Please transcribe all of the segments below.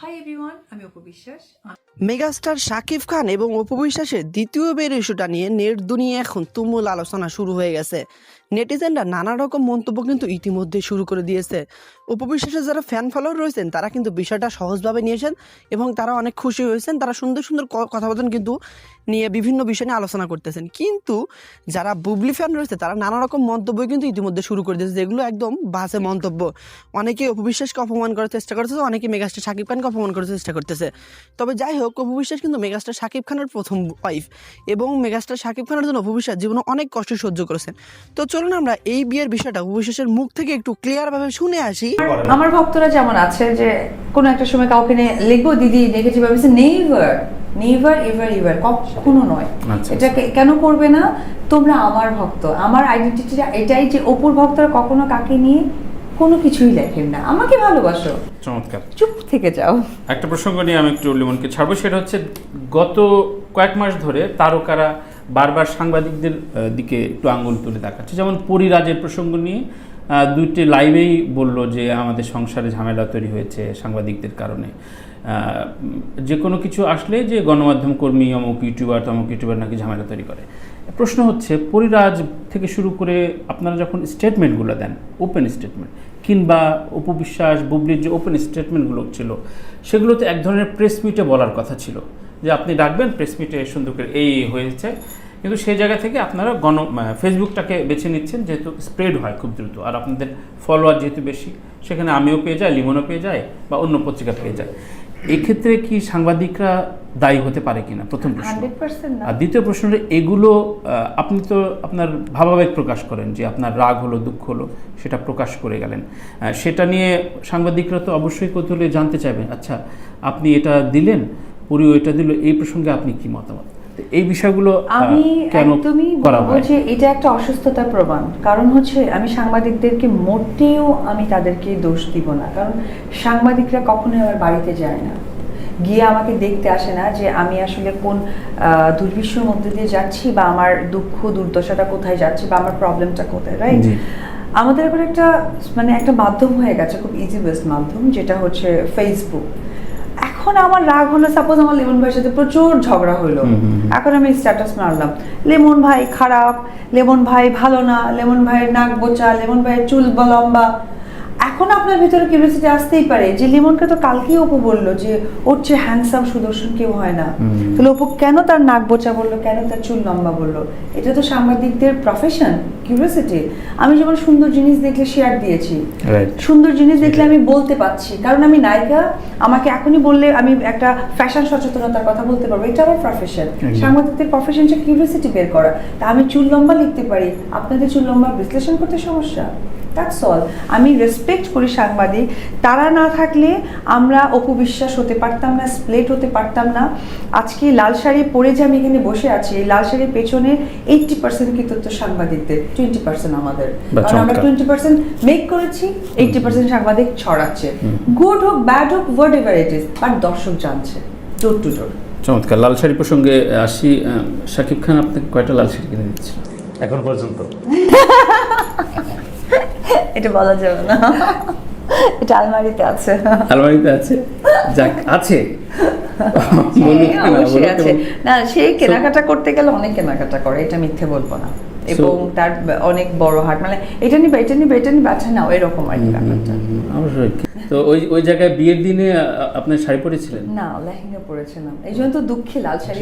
Hi everyone, আমি Apu Biswas. Megastar Shakib Khan এবং অপু বিশ্বাসের দ্বিতীয় বিয়ের ইস্যুটা নিয়ে নেট দুনিয়া এখন তুমুল আলোচনা শুরু হয়ে গেছে। নেটিজেনরা নানা রকম মন্তব্য কিন্তু ইতিমধ্যে শুরু করে দিয়েছে। অপু বিশ্বাসের যারা ফ্যান ফলোয়ার রয়েছেন তারা কিন্তু বিষয়টা সহজভাবে নিয়েছেন এবং তারা অনেক খুশি হয়েছেন। তারা সুন্দর সুন্দর কথাবার্তা কিন্তু নিয়ে বিভিন্ন বিষয় নিয়ে আলোচনা করতেছেন। কিন্তু যারা বুবলি ফ্যান রয়েছে তারা নানা রকম মন্তব্য কিন্তু ইতিমধ্যে শুরু করে দিয়েছে, যেগুলো একদম বাজে মন্তব্য। অনেকে অপু বিশ্বাসকে অপমান করার চেষ্টা করতেছে, অনেকে মেগাস্টার শাকিব খানকে অপমান করার চেষ্টা করতেছে। তবে যাই হোক, অপু বিশ্বাস কিন্তু মেগাস্টার শাকিব খানের প্রথম ওয়াইফ এবং মেগাস্টার শাকিব খানের জন্য অপু বিশ্বাস জীবনে অনেক কষ্ট সহ্য করেছেন। তো চলুন আমরা এই বিয়ের বিষয়টা অপু বিশ্বাসের মুখ থেকে একটু ক্লিয়ার ভাবে শুনে আসি। আমার ভক্তরা যেমন আছে যে কোনো একটা সময় কাউকে নিয়ে লিখবো দিদি নেগেটিভ ভাবে, নেভার নেভার এভার এভার, কখনো নয়। এটা কেন করবে না? তোমরা আমার ভক্ত, আমার আইডেন্টিটিটা এটাই যে অপুর ভক্তরা কখনো কাকে নিয়ে কোনো কিছুই লেখেন না। আমাকে ভালোবাসো, চমৎকার। চুপ থেকে যাও। একটা প্রসঙ্গ নিয়ে আমি একটু লিমনকে ছাড়বো, সেটা হচ্ছে গত কয়েক মাস ধরে তারকারা বারবার সাংবাদিকদের দিকে একটু আঙুল তুলে দেখাচ্ছে। যেমন পরিরাজের প্রসঙ্গ নিয়ে দুইটি লাইভেই বলল যে আমাদের সংসারে ঝামেলা তৈরি হয়েছে সাংবাদিকদের কারণে। যে কোনো কিছু আসলে যে গণমাধ্যম কর্মী অমুক ইউটিউবার নাকি ঝামেলা তৈরি করে। প্রশ্ন হচ্ছে পরিরাজ থেকে শুরু করে আপনারা যখন স্টেটমেন্টগুলো দেন, ওপেন স্টেটমেন্ট, কিংবা অপু বিশ্বাস বুবলির যে ওপেন স্টেটমেন্টগুলো ছিল, সেগুলোতে এক ধরনের প্রেস মিটে বলার কথা ছিল যে আপনি ডাকবেন প্রেস মিটে সুন্দর করে এই হয়েছে, কিন্তু সেই জায়গা থেকে আপনারা ফেসবুকটাকে বেছে নিচ্ছেন যেহেতু স্প্রেড হয় খুব দ্রুত, আর আপনাদের ফলোয়ার যেহেতু বেশি, সেখানে আমিও পেয়ে যাই, লিমনও পেয়ে যায়, বা অন্য পত্রিকা পেয়ে যায়। এক্ষেত্রে কি সাংবাদিকরা দায়ী হতে পারে কিনা, প্রথম প্রশ্ন। আর দ্বিতীয় প্রশ্নটা, এগুলো আপনি তো আপনার ভাবাবেগ প্রকাশ করেন যে আপনার রাগ হলো, দুঃখ হলো, সেটা প্রকাশ করে গেলেন, সেটা নিয়ে সাংবাদিকরা তো অবশ্যই কৌতূহলে জানতে চাইবেন, আচ্ছা আপনি এটা দিলেন, পুরো এটা দিল, এই প্রসঙ্গে আপনি কি মতামত? এই বিষয়গুলো আমি একদমই বলবো যে এটা একটা অসুস্থতার প্রমাণ। কারণ হচ্ছে আমি সাংবাদিকদেরকে মোটেও আমি তাদেরকে দোষ দিব না, কারণ সাংবাদিকরা কখনোই আমার বাড়িতে যায় না, গিয়ে আমাকে দেখতে আসে না যে আমি আসলে কোন দুর্বিষয়ের মধ্যে দিয়ে যাচ্ছি, বা আমার দুঃখ দুর্দশাটা কোথায় যাচ্ছে, বা আমার প্রবলেমটা কোথায়, রাইট? আমাদের এখন একটা মাধ্যম হয়ে গেছে, খুব ইজি বেস্ট মাধ্যম, যেটা হচ্ছে ফেসবুক। এখন আমার রাগ হলো, সাপোজ আমার লেমন ভাইয়ের সাথে প্রচুর ঝগড়া হলো, এখন আমি স্ট্যাটাস মারলাম লেমন ভাই খারাপ, লেমন ভাই ভালো না, লেমন ভাইয়ের নাক বোচা, লেমন ভাইয়ের চুল লম্বা। এখন আপনার ভিতরে কিউরিওসিটি আসতেই পারে যে লিমনকে তো কালকেই অপু বললো যে ওর চেয়ে হ্যান্ডসাম সুদর্শন কেউ হয় না, তাহলে অপু কেন তার নাক বোচা বললো, কেন তার চুল লম্বা বললো? এটা তো সাংবাদিকদের প্রফেশন, কিউরিওসিটি। আমি যেমন সুন্দর জিনিস দেখলে শেয়ার দিয়েছি, সুন্দর জিনিস দেখলে আমি বলতে পারছি, কারণ আমি নায়িকা। আমাকে এখনই বললে আমি একটা ফ্যাশন সচেতনতার কথা বলতে পারবো, এটা আমার প্রফেশন। সাংবাদিকদের প্রফেশন হচ্ছে কিউরিওসিটি বের করা। তা আমি চুল লম্বা লিখতে পারি, আপনাদের চুল লম্বা বিশ্লেষণ করতে সমস্যা? That's all. আমি রেসপেক্ট করি সাংবাদিক, তারা না থাকলে আমরা অপু বিশ্বাস হতে পারতাম না, স্প্লেট হতে পারতাম না। আজকে লাল শাড়ি পরে যে আমি এখানে বসে আছি, এই লাল শাড়ির পেছনে 80% কৃতিত্ব সাংবাদিকদের, 20% আমাদের, কারণ আমরা 20% মেক করেছি, 80% সাংবাদিক ছড়াচ্ছে। গুড হোক ব্যাড হোক what ever it is, but দর্শক জানছে ডোর টু ডোর। চমৎকার। লাল শাড়ি প্রসঙ্গে আসি, শাকিব খান আপনাকে কয়টা লাল শাড়ি কিনে দিচ্ছে এখন পর্যন্ত? এটা বলা যাবে না, এটা আলমারিতে আছে। আলমারিতে আছে? যাক, আছে না, সে কেনাকাটা করতে গেলে অনেক কেনাকাটা করে, এটা মিথ্যে বলবো না। এবং তার অনেক বড় হাট, মানে এটা নিবে এটা নিবে এটা নিবে, আচ্ছা না এরকম আর কি ব্যাপারটা। অবশ্যই। তো ওই জায়গায় বিয়ের দিনে আপনি শাড়ি পরেছিলেন? না, লেহেঙ্গা পরেছিলাম, এই জন্য তো দুঃখে লাল শাড়ি।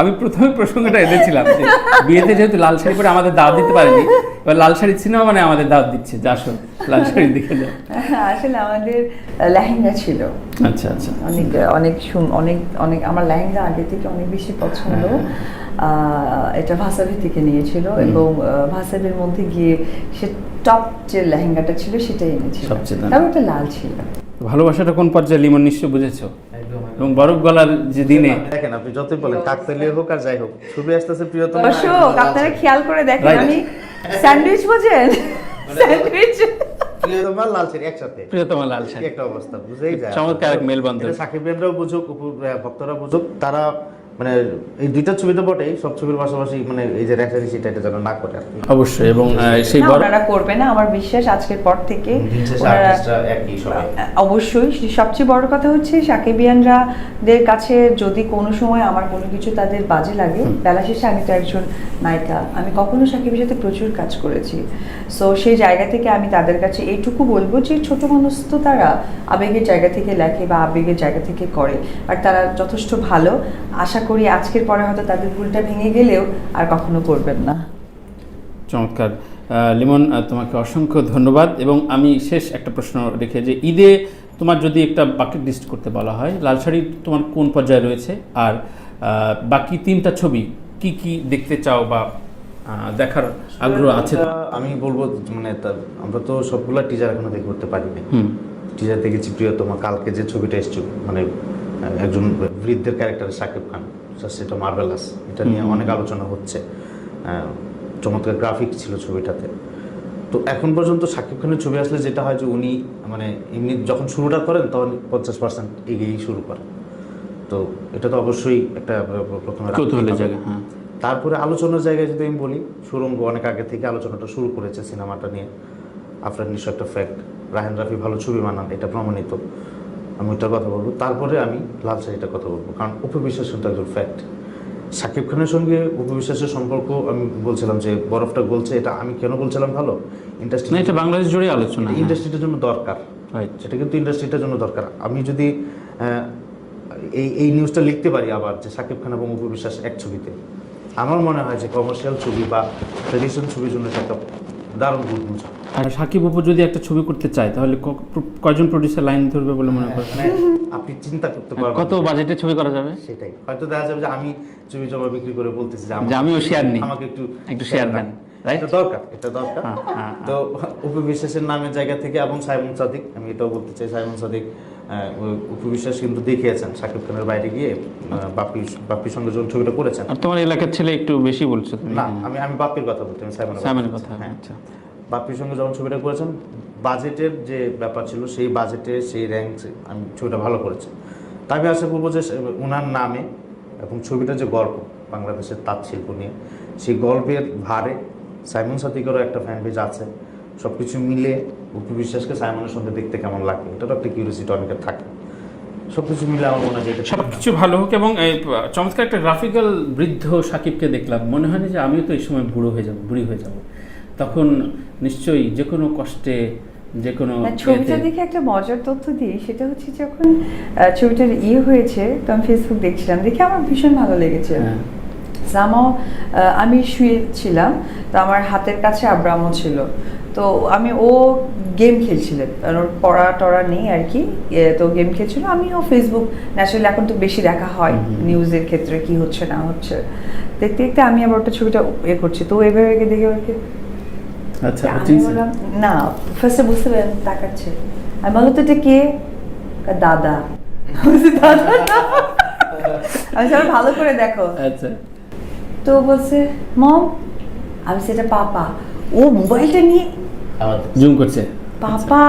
আমি প্রথমে প্রসঙ্গটা এনেছিলাম যে বিয়েতে যেহেতু লাল শাড়ি পরে আমাদের দাওয়াত দিতে পারেনি, এবার লাল শাড়ির সিনেমা মানে আমাদের দাওয়াত দিচ্ছে যে আসো লাল শাড়ি দেখে যাও। আসলে আমাদের লেহেঙ্গা ছিল। আচ্ছা আচ্ছা। অনেক অনেক অনেক অনেক আমার লেহেঙ্গা আগে থেকে অনেক বেশি পছন্দ। এটা ভাসাবি থেকে নিয়েছিল এবং ভাসাবির মধ্যে গিয়ে সে টপ যে লেহেঙ্গাটা ছিল সেটাই এনেছিল, তারপর ওটা লাল ছিল। ভালোবাসাটা কোন পর্যায়ে লিমন নিশ্চয় বুঝেছো, এবং বরফ গলার যে দিনে দেখেন আপনি যতই বলেন কাকতালীয় হোক আর যাই হোক, ছবি আসতেছে প্রিয়তমা। দর্শক আপনারা খেয়াল করে দেখেন, আমি স্যান্ডউইচ বোঝেন, স্যান্ডউইচ প্রিয়তমা লাল শাড়ি একসাথে, প্রিয়তমা লাল শাড়ি, একটা অবস্থা বুঝেই যায়। চমৎকার এক মেলবন্ধন। সাকিব ভাইরাও বুঝুক, ভক্তরা বুঝুক, তারা মানে এই দুইটা ছবি তো বটেই, সব ছবির পাশাপাশি মানে এই যে রেখারেখি এটা যেন না করে আর কি। অবশ্যই, এবং সেই না, বড় ওনারা করবে না আমার বিশ্বাস। আজকের পর থেকে দিন শেষে ওনারা আর্টিস্টরা একই সবাই। অবশ্যই সবচেয়ে বড় কথা হচ্ছে সাকিবিয়ানরাদের কাছে যদি কোনো সময় আমার কোনো কিছু তাদের বাজে লাগে, বেলা শেষে আমি তো একজন নায়িকা, আমি কখনো সাকিবের সাথে প্রচুর কাজ করেছি। সো সেই জায়গা থেকে আমি তাদের কাছে এইটুকু বলবো যে ছোট মানুষ তো তারা আবেগের জায়গা থেকে লেখে বা আবেগের জায়গা থেকে করে, আর তারা যথেষ্ট ভালো। আশা করি আজকের পরে হয়তো তাদের ভুলটা ভেঙে গেলেও আর কখনো করবেন না। চমৎকার। লিমন, তোমাকে অসংখ্য ধন্যবাদ। এবং আমি শেষ একটা প্রশ্ন রেখে, যে ঈদে তোমার যদি একটা বাকেট লিস্ট করতে বলা হয়, লাল শাড়ি তোমার কোন পর্যায়ে রয়েছে, আর বাকি 3টা ছবি কি কি দেখতে চাও বা দেখার আগ্রহ আছে? আমি বলবো মানে আমরা তো সবগুলা টিজার এখনো দেখে করতে পারিনি। টিজার দেখেছি প্রিয়তমা, কালকে যে ছবিটা এসেছিল মানে একজন বৃদ্ধের ক্যারেক্টারে শাকিব খান, সেটা মার্ভেলাস, এটা নিয়ে অনেক আলোচনা হচ্ছে। চমৎকার গ্রাফিক ছিল ছবিটাতে। তো এখন পর্যন্ত শাকিব খানের ছবি আসলে যেটা হয় যে উনি মানে এমনি যখন শুরুটা করেন তখন 50% এগিয়েই শুরু করেন। তো এটা তো অবশ্যই একটা প্রথমে কৌতূহলের জায়গা। হ্যাঁ, তারপরে আলোচনার জায়গায় যদি আমি বলি, সুরঙ্গ অনেক আগে থেকে আলোচনাটা শুরু করেছে সিনেমাটা নিয়ে। আপনার নিশ্চয় একটা ফ্যাক্ট, রাহেন রাফি ভালো ছবি বানান, এটা প্রমাণিত। আমি ওইটার কথা বলবো, তারপরে আমি লাল শাড়িটার কথা বলবো, কারণ অপু বিশ্বাস কিন্তু একজন ফ্যাক্ট। শাকিব খানের সঙ্গে অপু বিশ্বাসের সম্পর্ক, আমি বলছিলাম যে বরফটা গলছে, এটা আমি কেন বলছিলাম ভালো, ইন্ডাস্ট্রি, না এটা বাংলাদেশ জুড়ে আলোচনা, ইন্ডাস্ট্রিটার জন্য দরকার, এটা কিন্তু ইন্ডাস্ট্রিটার জন্য দরকার। আমি যদি এই নিউজটা লিখতে পারি আবার যে শাকিব খান এবং অপু বিশ্বাস এক ছবিতে, আমার মনে হয় যে কমার্শিয়াল ছবি বা ট্রেডিশনাল ছবির জন্য এটা একটা দারুণ গুড। আর সাকিব অপু যদি একটা ছবি করতে চায় তাহলে কয়জন প্রডিউসার লাইন ধরবে বলে মনে করেন? মানে আপনি চিন্তা করতে পারবেন কত বাজেটে ছবি করা যাবে? সেটাই হয়তো দেখা যাবে যে আমি ছবি জমা বিক্রি করে বলতেছি যে আমিও শেয়ার নিই, আমাকে একটু শেয়ার দেন, এটা দরকার, এটা দরকার। তো অপু বিশ্বাসের নামের জায়গা থেকে, এবং সাইমন সাদিক, আমি এটাও বলতে চাই, সাইমন সাদিক অপু বিশ্বাস কিন্তু দেখিয়েছেন শাকিব খানের বাইরে গিয়ে বাপ্পির সঙ্গে যখন ছবিটা করেছেন। আর তোমার এলাকার ছেলে একটু বেশি বলছো তুমি। না, আমি বাপ্পির কথা বলতে, আমি সাইমনের কথা। হ্যাঁ, আচ্ছা, বাপ্পির সঙ্গে যখন ছবিটা করেছেন, বাজেটের যে ব্যাপার ছিল, সেই বাজেটে সেই র্যাঙ্ক আমি ছবিটা ভালো করেছে। তাই আমি আশা করবো যে ওনার নামে এবং ছবিটা যে গল্প বাংলাদেশের তাঁত শিল্প নিয়ে, সেই গল্পের ভারে সাইমন সাদিকেরও একটা ফ্যান পেজ আছে। সব কিছু মিলে অপু বিশ্বাসকে সাইমনের সঙ্গে দেখতে কেমন লাগে, এটারও একটা কিউরিয়াসিটি অনেকের থাকে। সব কিছু মিলে আমার মনে হয় যে সব কিছু ভালো হোক। এবং চমৎকার একটা গ্রাফিক্যাল বৃদ্ধ সাকিবকে দেখলাম, মনে হয় না যে আমিও তো এই সময় বুড়ি হয়ে যাব, তখন নিশ্চয়ই যে কোনো কষ্টে যে কোনো ছবিটা দেখে একটা মজার তথ্য দিই, সেটা হচ্ছে যখন ছবিটার হয়েছে তো আমি ফেসবুক দেখছিলাম, দেখে আমার ভীষণ ভালো লেগেছে। সামাও আমি শুয়েছিলাম, তো আমার হাতের কাছে আব্রামও ছিল, তো ও গেম খেলছিল, ওর পড়া টড়া নেই আর কি, তো গেম খেলছিল। আমিও ফেসবুক ন্যাচারালি এখন তো বেশি দেখা হয় নিউজের ক্ষেত্রে কি হচ্ছে না হচ্ছে, দেখতে দেখতে আমি আবার ওটা ছবিটা করছি, তো এভাবে দেখে ওকে আচ্ছা না ফার্স্টে বুঝতে পারেন তাকাচ্ছে, আমি বললাম তো এটা কে, দাদা। আমি সবাই ভালো করে দেখো। আচ্ছা, তো বলছে মম, আমি সেটা পাপা, ও মোবাইলটা নিয়ে জুম করছে পাপা